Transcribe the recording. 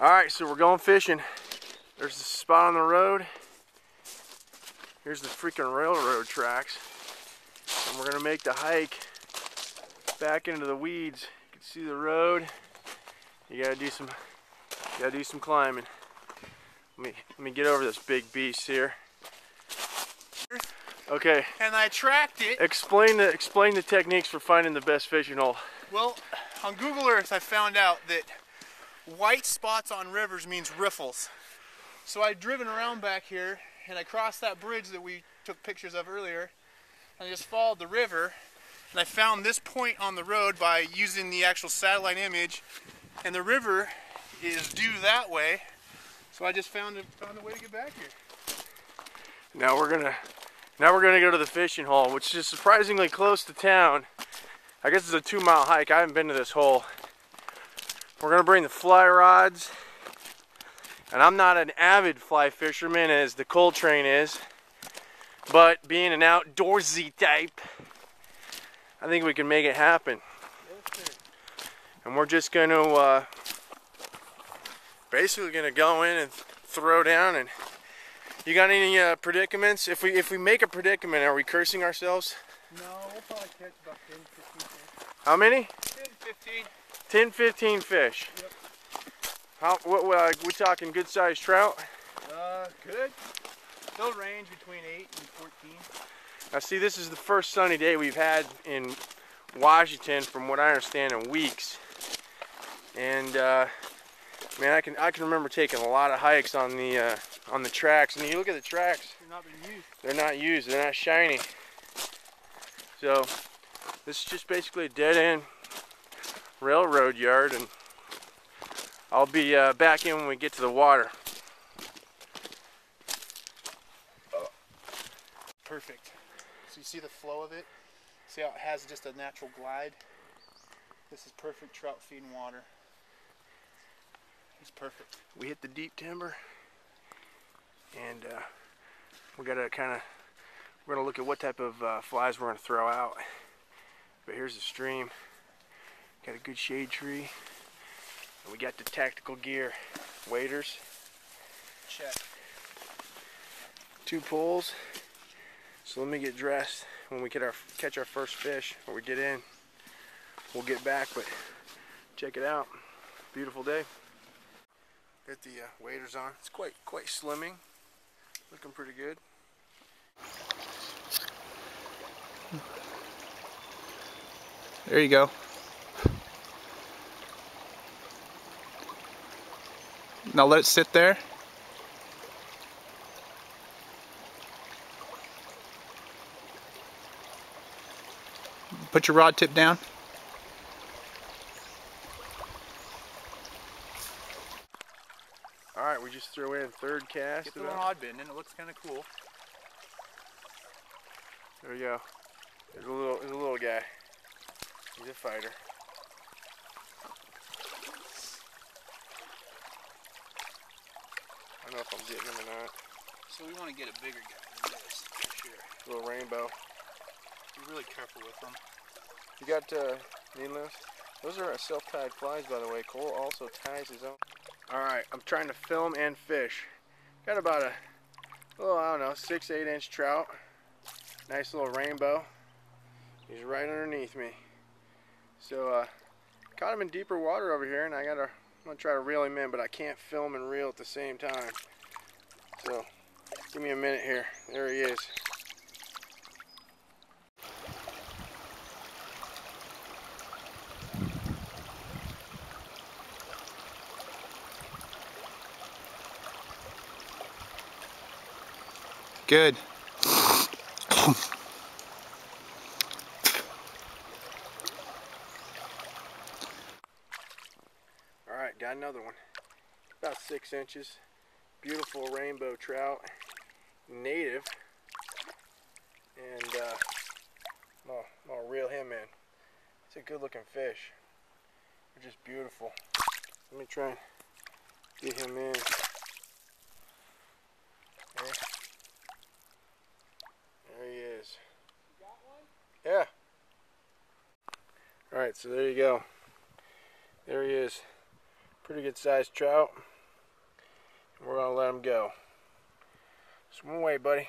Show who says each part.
Speaker 1: Alright, so we're going fishing. There's the spot on the road. Here's the freaking railroad tracks. And we're gonna make the hike back into the weeds. You can see the road. You gotta do some climbing. Let me get over this big beast here. Okay.
Speaker 2: And I tracked it.
Speaker 1: Explain the techniques for finding the best fishing hole.
Speaker 2: Well, on Google Earth I found out that white spots on rivers means riffles. So I'd driven around back here and I crossed that bridge that we took pictures of earlier and I just followed the river and I found this point on the road by using the actual satellite image, and the river is due that way. So I just found a way to get back here.
Speaker 1: Now we're gonna go to the fishing hole, which is surprisingly close to town. I guess it's a 2-mile hike. I haven't been to this hole. We're gonna bring the fly rods, and I'm not an avid fly fisherman as the Coltrane is, but being an outdoorsy type, I think we can make it happen. And we're just gonna basically gonna go in and throw down. And you got any predicaments? If we make a predicament, are we cursing ourselves?
Speaker 2: No, we'll probably catch about 10, 15 fish.
Speaker 1: How many?
Speaker 2: 10, 15.
Speaker 1: 10, 15 fish.
Speaker 2: Yep.
Speaker 1: We talking good sized trout?
Speaker 2: Good. They'll range between 8 and 14.
Speaker 1: Now see, this is the first sunny day we've had in Washington, from what I understand, in weeks. And man, I can remember taking a lot of hikes on the tracks. And you look at the tracks;
Speaker 2: They're not being used.
Speaker 1: They're not used. They're not shiny. So this is just basically a dead end railroad yard, and I'll be back in when we get to the water.
Speaker 2: Perfect. So you see the flow of it? See how it has just a natural glide? This is perfect trout feeding water. It's perfect.
Speaker 1: We hit the deep timber, and we're gonna look at what type of flies we're gonna throw out. But here's the stream. Got a good shade tree, and we got the tactical gear: waders,
Speaker 2: check,
Speaker 1: 2 poles. So let me get dressed. When we catch our first fish, or we get in, we'll get back. But check it out, beautiful day. Got the waders on. It's quite slimming, looking pretty good.
Speaker 3: There you go. Now let it sit there. Put your rod tip down.
Speaker 1: Alright, we just threw in 3rd cast.
Speaker 2: Get the one odd bin, and it looks kind of cool.
Speaker 1: There we go. There's a little guy. He's a fighter. I don't know if I'm getting him or not.
Speaker 2: So we want to get a bigger guy than this, for sure.
Speaker 1: Little rainbow.
Speaker 2: Be really careful with them.
Speaker 1: You got needlers? Those are self-tied flies, by the way. Cole also ties his own. Alright, I'm trying to film and fish. Got about I don't know, 6-8 inch trout. Nice little rainbow. He's right underneath me. So, caught him in deeper water over here, and I'm gonna try to reel him in, but I can't film and reel at the same time. So, give me a minute here. There he is.
Speaker 3: Good.
Speaker 1: Alright, got another one. About 6 inches. Beautiful rainbow trout. Native. And I'll reel him in. It's a good looking fish. They're just beautiful. Let me try and get him in. There he is.
Speaker 2: You got one?
Speaker 1: Yeah. Alright, so there you go. There he is. Pretty good sized trout. We're gonna let him go. Swim away, buddy.